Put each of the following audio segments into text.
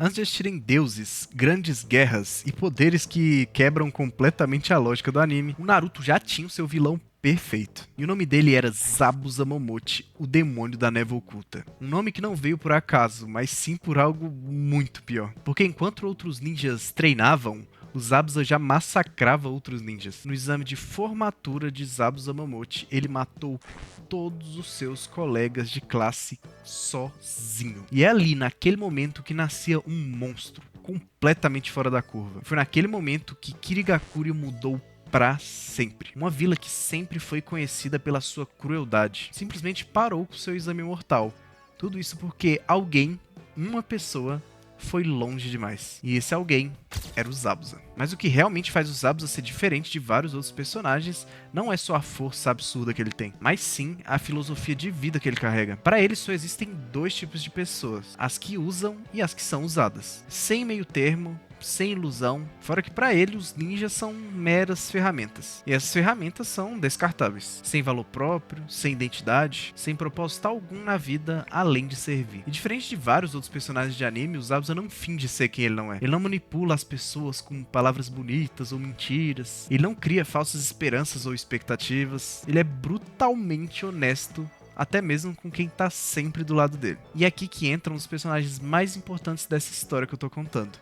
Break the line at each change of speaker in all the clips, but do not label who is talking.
Antes de existirem deuses, grandes guerras e poderes que quebram completamente a lógica do anime, o Naruto já tinha o seu vilão perfeito. E o nome dele era Zabuza Momochi, o demônio da névoa oculta. Um nome que não veio por acaso, mas sim por algo muito pior. Porque enquanto outros ninjas treinavam, o Zabuza já massacrava outros ninjas. No exame de formatura de Zabuza Momochi, ele matou todos os seus colegas de classe sozinho. E é ali, naquele momento, que nascia um monstro completamente fora da curva. Foi naquele momento que Kirigakure mudou pra sempre. Uma vila que sempre foi conhecida pela sua crueldade simplesmente parou com seu exame mortal. Tudo isso porque alguém, uma pessoa, foi longe demais. E esse alguém era o Zabuza. Mas o que realmente faz o Zabuza ser diferente de vários outros personagens não é só a força absurda que ele tem, mas sim a filosofia de vida que ele carrega. Para ele só existem dois tipos de pessoas: as que usam e as que são usadas. Sem meio termo, sem ilusão, fora que para ele os ninjas são meras ferramentas. E essas ferramentas são descartáveis, sem valor próprio, sem identidade, sem propósito algum na vida além de servir. E diferente de vários outros personagens de anime, o Zabuza não finge ser quem ele não é. Ele não manipula as pessoas com palavras bonitas ou mentiras. Ele não cria falsas esperanças ou expectativas. Ele é brutalmente honesto, até mesmo com quem tá sempre do lado dele. E é aqui que entram os personagens mais importantes dessa história que eu tô contando.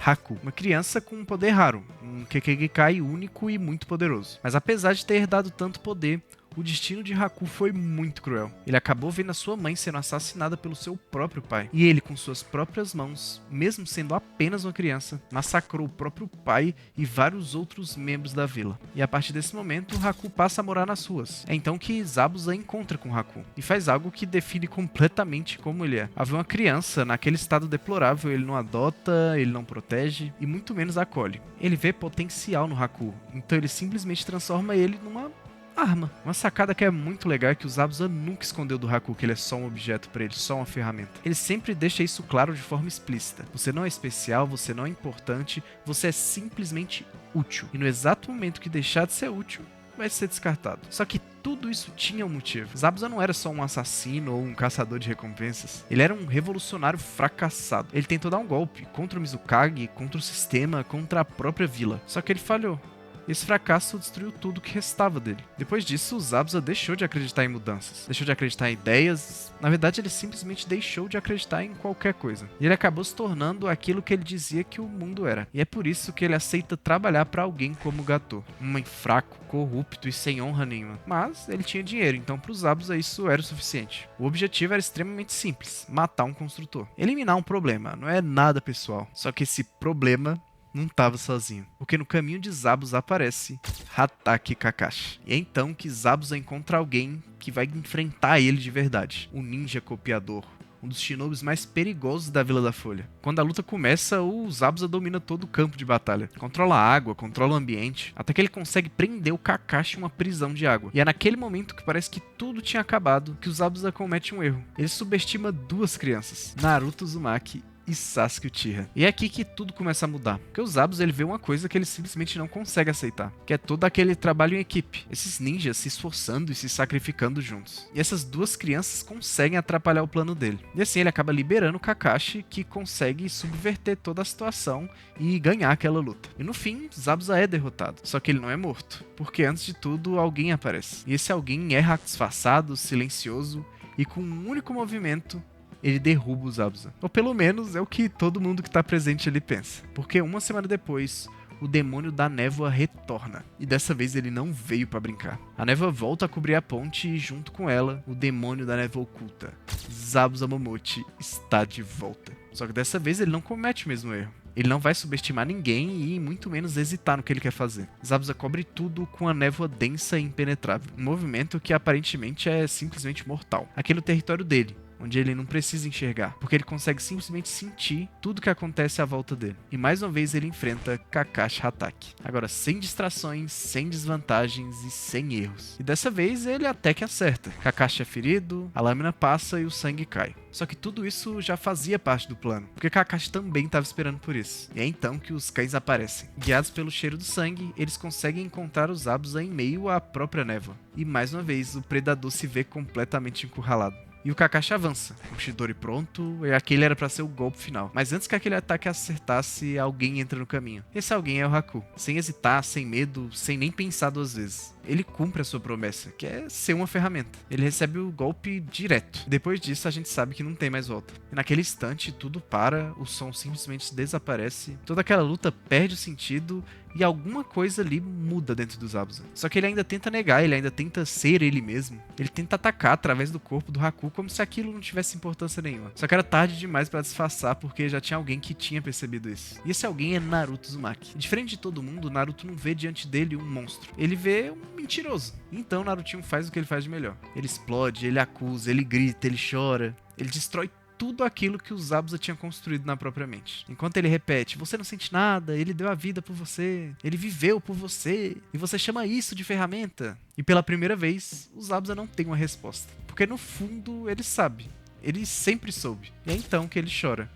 Haku, uma criança com um poder raro, um Kekkeikai único e muito poderoso. Mas apesar de ter herdado tanto poder, o destino de Haku foi muito cruel. Ele acabou vendo a sua mãe sendo assassinada pelo seu próprio pai. E ele, com suas próprias mãos, mesmo sendo apenas uma criança, massacrou o próprio pai e vários outros membros da vila. E a partir desse momento, Haku passa a morar nas ruas. É então que Zabuza encontra com Haku e faz algo que define completamente como ele é. Ao ver uma criança naquele estado deplorável, ele não adota, ele não protege e muito menos acolhe. Ele vê potencial no Haku, então ele simplesmente transforma ele numa arma. Uma sacada que é muito legal é que o Zabuza nunca escondeu do Haku que ele é só um objeto pra ele, só uma ferramenta. Ele sempre deixa isso claro de forma explícita. Você não é especial, você não é importante, você é simplesmente útil. E no exato momento que deixar de ser útil, vai ser descartado. Só que tudo isso tinha um motivo. Zabuza não era só um assassino ou um caçador de recompensas. Ele era um revolucionário fracassado. Ele tentou dar um golpe contra o Mizukage, contra o sistema, contra a própria vila. Só que ele falhou. Esse fracasso destruiu tudo que restava dele. Depois disso, o Zabuza deixou de acreditar em mudanças, deixou de acreditar em ideias. Na verdade, ele simplesmente deixou de acreditar em qualquer coisa. E ele acabou se tornando aquilo que ele dizia que o mundo era. E é por isso que ele aceita trabalhar para alguém como Gato, um homem fraco, corrupto e sem honra nenhuma. Mas ele tinha dinheiro, então para os Zabuza isso era o suficiente. O objetivo era extremamente simples: matar um construtor, eliminar um problema. Não é nada pessoal. Só que esse problema não estava sozinho, porque no caminho de Zabuza aparece Hatake Kakashi. E é então que Zabuza encontra alguém que vai enfrentar ele de verdade, o ninja copiador, um dos shinobis mais perigosos da Vila da Folha. Quando a luta começa, o Zabuza domina todo o campo de batalha. Controla a água, controla o ambiente, até que ele consegue prender o Kakashi em uma prisão de água. E é naquele momento que parece que tudo tinha acabado que o Zabuza comete um erro. Ele subestima duas crianças, Naruto Uzumaki e Sasuke Uchiha. E é aqui que tudo começa a mudar. Porque o Zabuza ele vê uma coisa que ele simplesmente não consegue aceitar, que é todo aquele trabalho em equipe. Esses ninjas se esforçando e se sacrificando juntos. E essas duas crianças conseguem atrapalhar o plano dele. E assim ele acaba liberando o Kakashi, que consegue subverter toda a situação e ganhar aquela luta. E no fim, Zabuza é derrotado. Só que ele não é morto, porque antes de tudo alguém aparece. E esse alguém é disfarçado, silencioso e com um único movimento ele derruba o Zabuza. Ou pelo menos é o que todo mundo que tá presente ali pensa. Porque uma semana depois, o demônio da névoa retorna. E dessa vez ele não veio pra brincar. A névoa volta a cobrir a ponte e junto com ela, o demônio da névoa oculta. Zabuza Momochi está de volta. Só que dessa vez ele não comete o mesmo erro. Ele não vai subestimar ninguém e muito menos hesitar no que ele quer fazer. Zabuza cobre tudo com a névoa densa e impenetrável. Um movimento que aparentemente é simplesmente mortal. Aqui no território dele, onde ele não precisa enxergar, porque ele consegue simplesmente sentir tudo que acontece à volta dele. E mais uma vez ele enfrenta Kakashi Hatake. Agora sem distrações, sem desvantagens e sem erros. E dessa vez ele até que acerta. Kakashi é ferido, a lâmina passa e o sangue cai. Só que tudo isso já fazia parte do plano, porque Kakashi também estava esperando por isso. E é então que os cães aparecem. Guiados pelo cheiro do sangue, eles conseguem encontrar os Zabuza em meio à própria névoa. E mais uma vez o predador se vê completamente encurralado. E o Kakashi avança. O Chidori pronto, e aquele era pra ser o golpe final. Mas antes que aquele ataque acertasse, alguém entra no caminho. Esse alguém é o Haku. Sem hesitar, sem medo, sem nem pensar duas vezes. Ele cumpre a sua promessa, que é ser uma ferramenta. Ele recebe o golpe direto. Depois disso, a gente sabe que não tem mais volta. E naquele instante, tudo para, o som simplesmente desaparece, toda aquela luta perde o sentido e alguma coisa ali muda dentro do Zabuza. Só que ele ainda tenta negar, ele ainda tenta ser ele mesmo. Ele tenta atacar através do corpo do Haku como se aquilo não tivesse importância nenhuma. Só que era tarde demais pra disfarçar porque já tinha alguém que tinha percebido isso. E esse alguém é Naruto Uzumaki. E diferente de todo mundo, Naruto não vê diante dele um monstro. Ele vê um mentiroso. Então Narutinho faz o que ele faz de melhor. Ele explode, ele acusa, ele grita, ele chora. Ele destrói tudo aquilo que o Zabuza tinha construído na própria mente. Enquanto ele repete, você não sente nada, ele deu a vida por você, ele viveu por você, e você chama isso de ferramenta? E pela primeira vez, o Zabuza não tem uma resposta. Porque no fundo, ele sabe. Ele sempre soube. E é então que ele chora.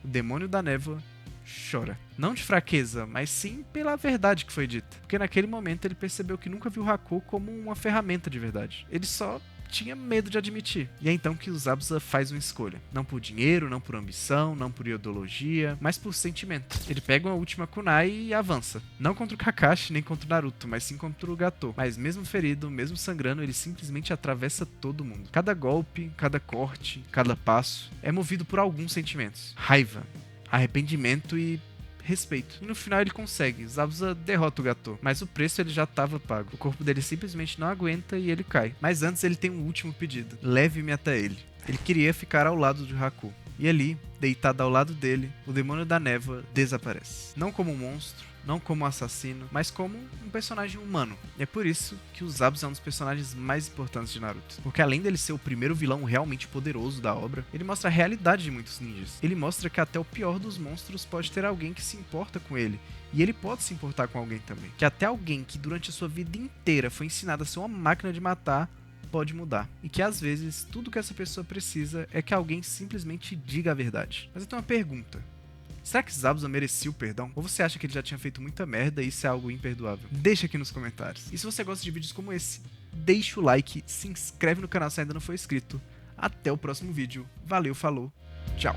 O demônio da névoa chora. Não de fraqueza, mas sim pela verdade que foi dita. Porque naquele momento ele percebeu que nunca viu o Haku como uma ferramenta de verdade. Ele só tinha medo de admitir. E é então que o Zabuza faz uma escolha. Não por dinheiro, não por ambição, não por ideologia, mas por sentimento. Ele pega uma última kunai e avança. Não contra o Kakashi, nem contra o Naruto, mas sim contra o Gato. Mas mesmo ferido, mesmo sangrando, ele simplesmente atravessa todo mundo. Cada golpe, cada corte, cada passo é movido por alguns sentimentos. Raiva, arrependimento e respeito. E no final ele consegue. Zabuza derrota o Gato, mas o preço ele já estava pago. O corpo dele simplesmente não aguenta e ele cai. Mas antes ele tem um último pedido. Leve-me até ele. Ele queria ficar ao lado de Haku. E ali, deitado ao lado dele, o demônio da névoa desaparece. Não como um monstro, não como um assassino, mas como um personagem humano. E é por isso que o Zabuza é um dos personagens mais importantes de Naruto. Porque além dele ser o primeiro vilão realmente poderoso da obra, ele mostra a realidade de muitos ninjas. Ele mostra que até o pior dos monstros pode ter alguém que se importa com ele. E ele pode se importar com alguém também. Que até alguém que durante a sua vida inteira foi ensinado a ser uma máquina de matar, pode mudar. E que às vezes tudo que essa pessoa precisa é que alguém simplesmente diga a verdade. Mas eu tenho uma pergunta. Será que Zabuza merecia o perdão? Ou você acha que ele já tinha feito muita merda e isso é algo imperdoável? Deixa aqui nos comentários. E se você gosta de vídeos como esse, deixa o like, se inscreve no canal se ainda não for inscrito. Até o próximo vídeo. Valeu, falou, tchau.